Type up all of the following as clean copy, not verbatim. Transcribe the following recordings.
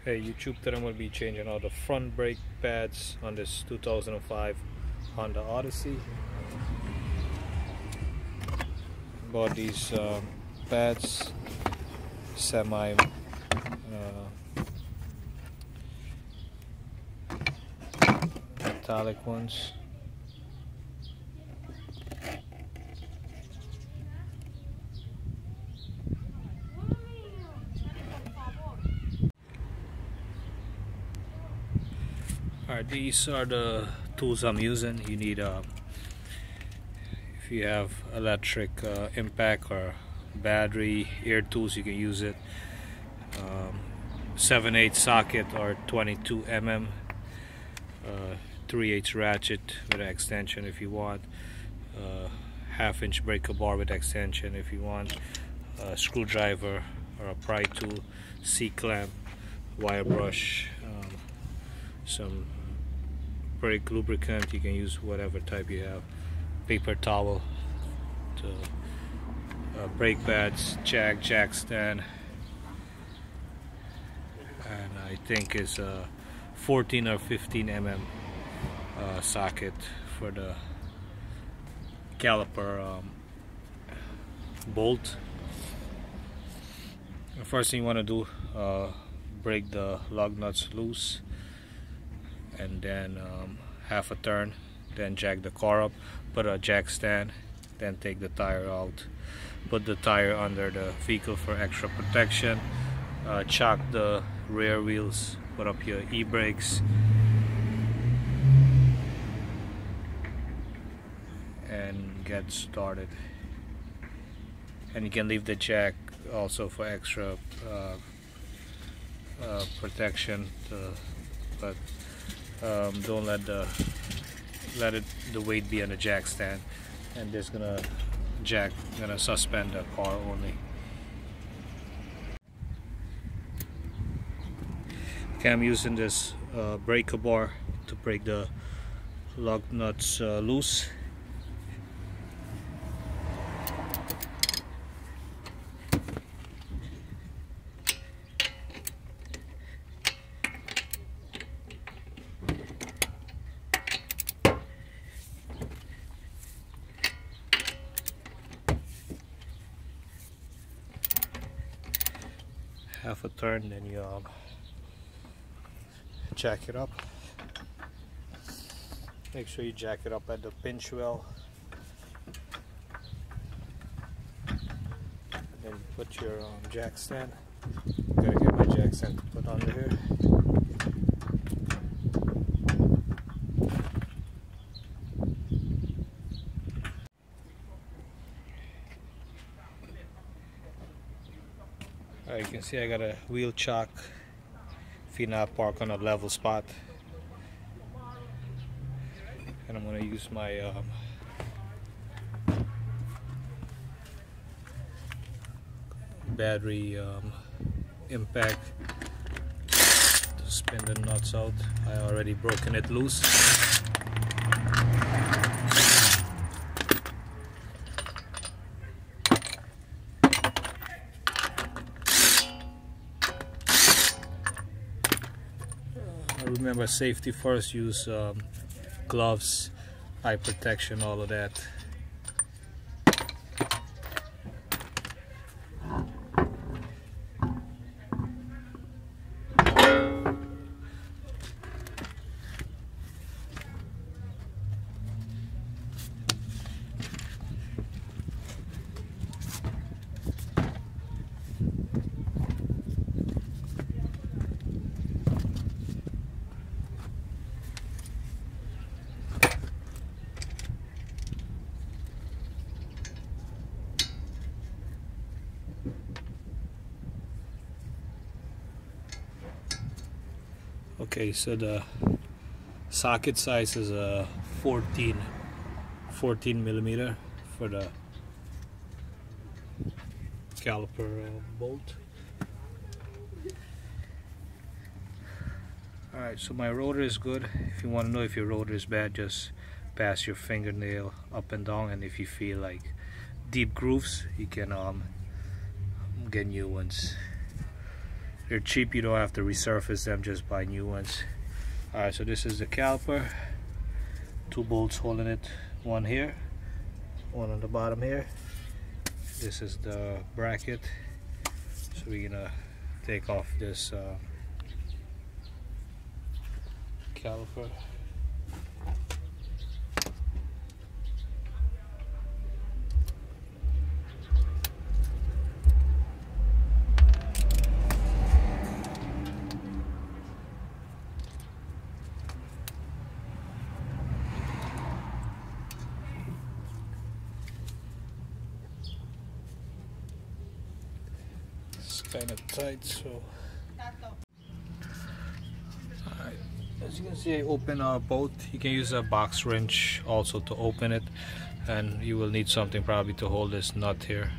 Hey YouTube, today I'm going to be changing out the front brake pads on this 2005 Honda Odyssey. Bought these pads, semi metallic ones. Alright, these are the tools I'm using. You need if you have electric impact or battery air tools, you can use it. 7/8 socket or 22 mm, 3/8 ratchet with an extension if you want, 1/2 inch breaker bar with extension if you want, a screwdriver or a pry tool, C-clamp, wire brush, some brake lubricant. You can use whatever type you have, paper towel, brake pads, jack stand, and I think it's a 14 or 15 mm socket for the caliper bolt. The first thing you want to do, break the lug nuts loose, and then 1/2 a turn, then jack the car up, put a jack stand, then take the tire out, put the tire under the vehicle for extra protection, chock the rear wheels, put up your e-brakes, and get started. And you can leave the jack also for extra protection, but don't let the weight be on the jack stand, and this gonna suspend the car only. Okay, I'm using this breaker bar to break the lug nuts loose. Half a turn, then you jack it up. Make sure you jack it up at the pinch well, then put your jack stand. Gotta get my jack stand to put under here. You can see I got a wheel chock if you're not parked on a level spot, and I'm going to use my battery impact to spin the nuts out. I already broken it loose. Remember, safety first. Use gloves, eye protection, all of that. Okay, so the socket size is a 14 millimeter for the caliper bolt. Alright, so my rotor is good. If you want to know if your rotor is bad, just pass your fingernail up and down, and if you feel like deep grooves, you can get new ones. they're cheap, you don't have to resurface them, just buy new ones. Alright, so this is the caliper, 2 bolts holding it, one here, one on the bottom here. This is the bracket, so we're gonna take off this caliper. Kind of tight, so alright, as you can see, I open both. You can use a box wrench also to open it, and you will need something probably to hold this nut here.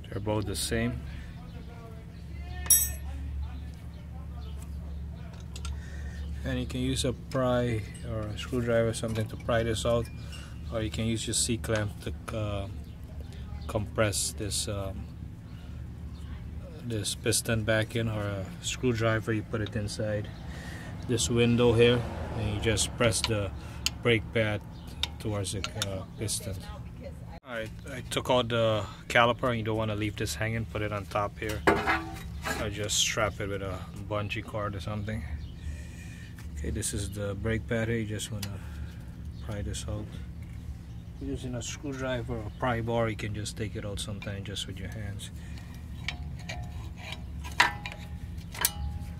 They're both the same. And you can use a pry or a screwdriver or something to pry this out, or you can use your C-clamp to compress this this piston back in, or a screwdriver, you put it inside this window here and you just press the brake pad towards the piston. Alright, I took out the caliper, and you don't want to leave this hanging, put it on top here. I just strap it with a bungee cord or something. Okay, this is the brake pad here. You just want to pry this out. Using a screwdriver or pry bar, you can just take it out sometimes just with your hands.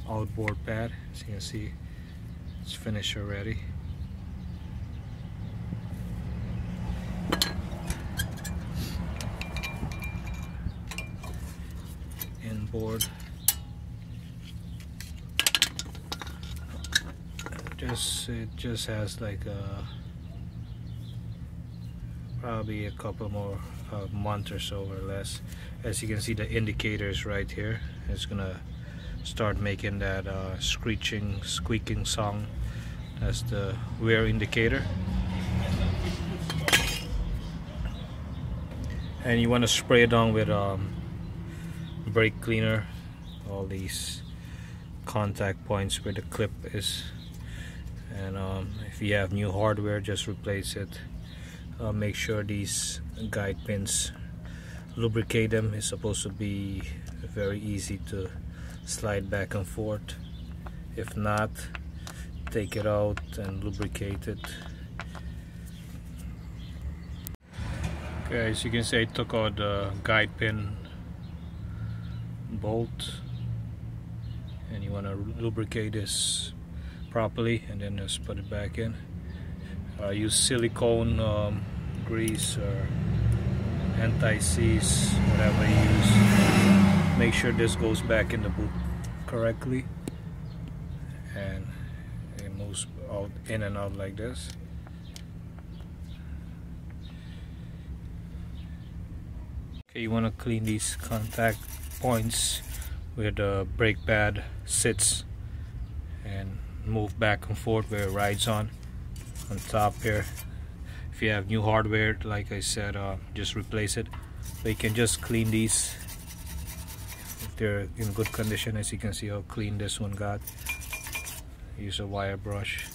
Outboard pad, as you can see, it's finished already. Inboard. It just has like probably a couple more months or so or less. As you can see, the indicators right here, it's gonna start making that screeching, squeaking song. That's the wear indicator. And you want to spray it down with brake cleaner, all these contact points where the clip is. And if you have new hardware, just replace it. Make sure these guide pins, lubricate them. It's supposed to be very easy to slide back and forth. If not, take it out and lubricate it. Okay, as you can see, I took out the guide pin bolt, and you want to lubricate this properly and then just put it back in. Use silicone grease or anti-seize, whatever you use. Make sure this goes back in the boot correctly, and it moves out, in and out like this. Okay, you want to clean these contact points where the brake pad sits, and move back and forth where it rides on top here. If you have new hardware, like I said, just replace it. But you can just clean these if they're in good condition. As you can see how clean this one got. Use a wire brush,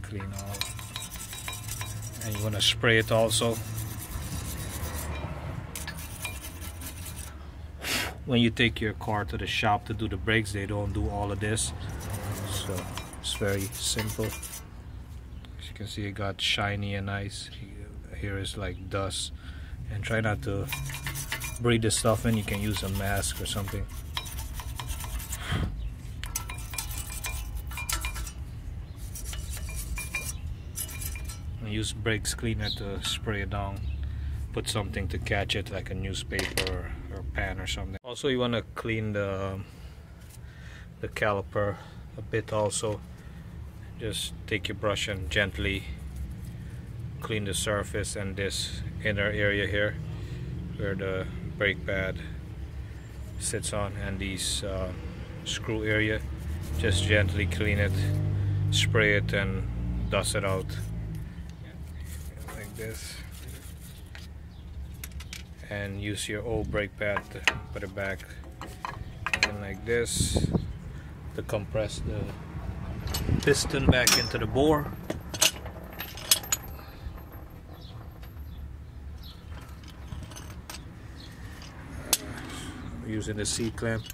clean all. And you want to spray it also. When you take your car to the shop to do the brakes, they don't do all of this, so it's very simple. As you can see, it got shiny and nice. Here is like dust, and try not to breathe the stuff in. You can use a mask or something. And use brakes cleaner to spray it down. Put something to catch it, like a newspaper or pan or something. Also, you want to clean the caliper a bit also. Just take your brush and gently clean the surface and this inner area here where the brake pad sits on, and these screw area. Just gently clean it spray it and dust it out like this, and use your old brake pad to put it back in like this to compress the piston back into the bore. Using the C-clamp,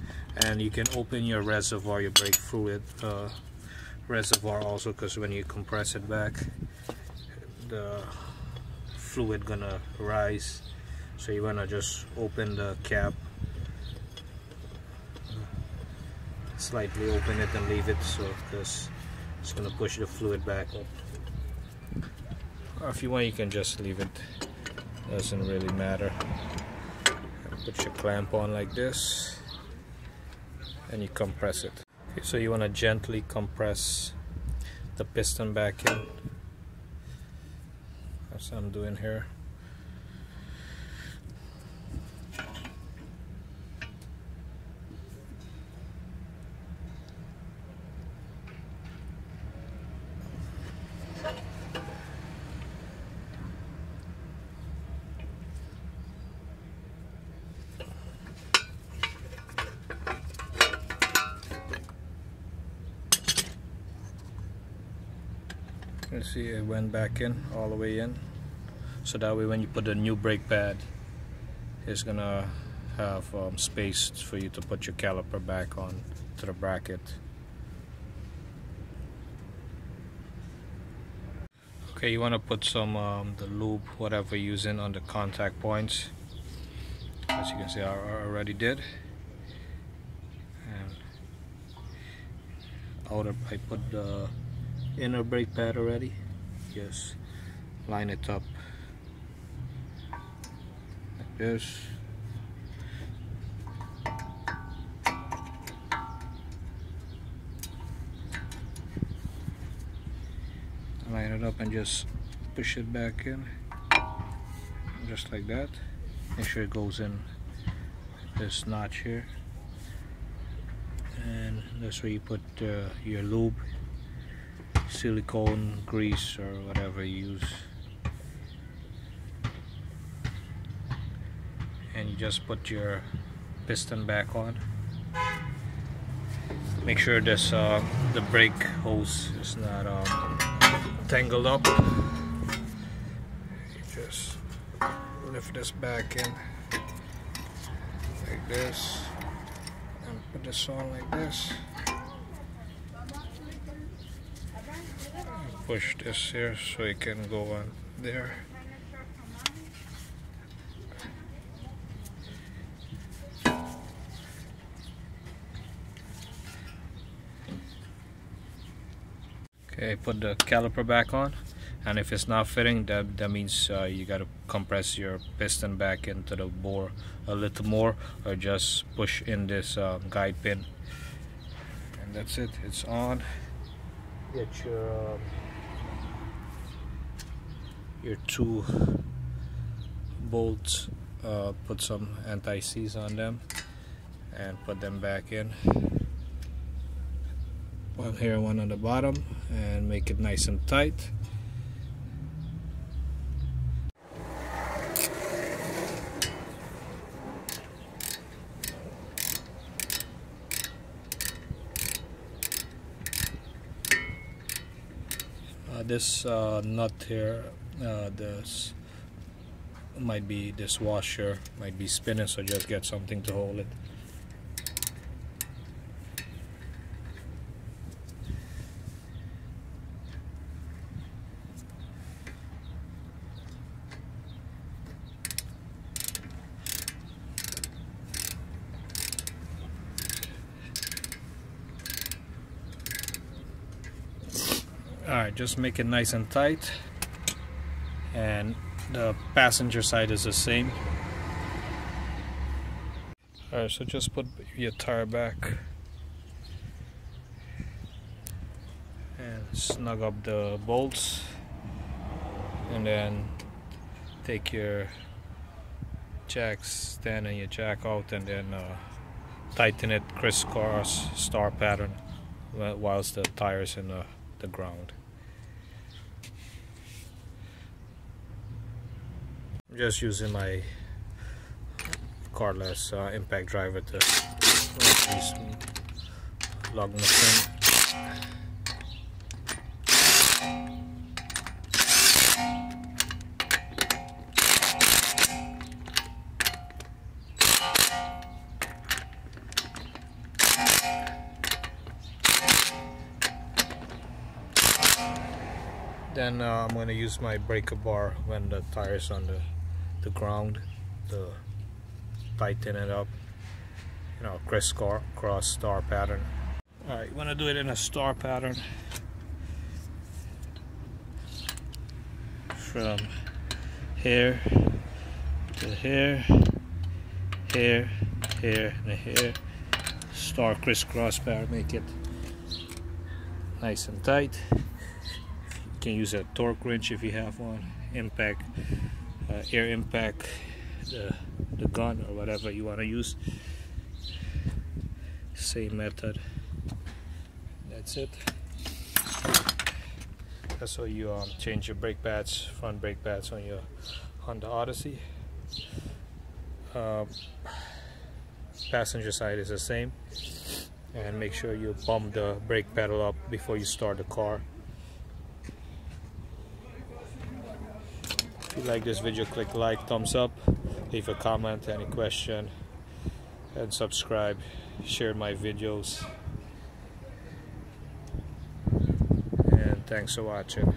and you can open your reservoir, your brake fluid reservoir also, because when you compress it back, the fluid gonna rise. So you wanna just open the cap, slightly open it and leave it, so because it's gonna push the fluid back up. Or if you want, you can just leave it, doesn't really matter. Put your clamp on like this and you compress it. Okay, so you want to gently compress the piston back in. That's what I'm doing here. You see it went back in, all the way in, so that way when you put a new brake pad, it's gonna have space for you to put your caliper back on to the bracket. Okay, you want to put some the lube, whatever you're using, on the contact points. As you can see, I already did. And I put the inner brake pad already. Just line it up like this. Line it up and just push it back in, just like that. Make sure it goes in this notch here, and that's where you put your lube, silicone grease or whatever you use, and you just put your piston back on. Make sure this the brake hose is not tangled up. You just lift this back in like this and put this on like this. Push this here so it can go on there. Okay, put the caliper back on, and if it's not fitting, that means you got to compress your piston back into the bore a little more, or just push in this guide pin, and that's it. It's on. Get your two bolts, put some anti-seize on them and put them back in. One here, one on the bottom, and make it nice and tight. This nut here, this might be, this washer might be spinning, so just get something to hold it. Alright, just make it nice and tight, and the passenger side is the same. Alright, so just put your tire back and snug up the bolts, and then take your jack stand and your jack out, and then tighten it crisscross star pattern whilst the tires in the the ground. I'm just using my cordless impact driver to lug nuts in. Then I'm going to use my breaker bar when the tire is on the ground to tighten it up, you know, crisscross star pattern. Alright, you want to do it in a star pattern from here to here, here, here, and here. Star crisscross pattern, make it nice and tight. You can use a torque wrench if you have one, impact, air impact, the gun or whatever you want to use. Same method. That's it. That's how you change your brake pads, front brake pads on your Honda Odyssey. Passenger side is the same, and make sure you pump the brake pedal up before you start the car. If you like this video, click like, thumbs up, leave a comment, any question, and subscribe, share my videos, and thanks for watching.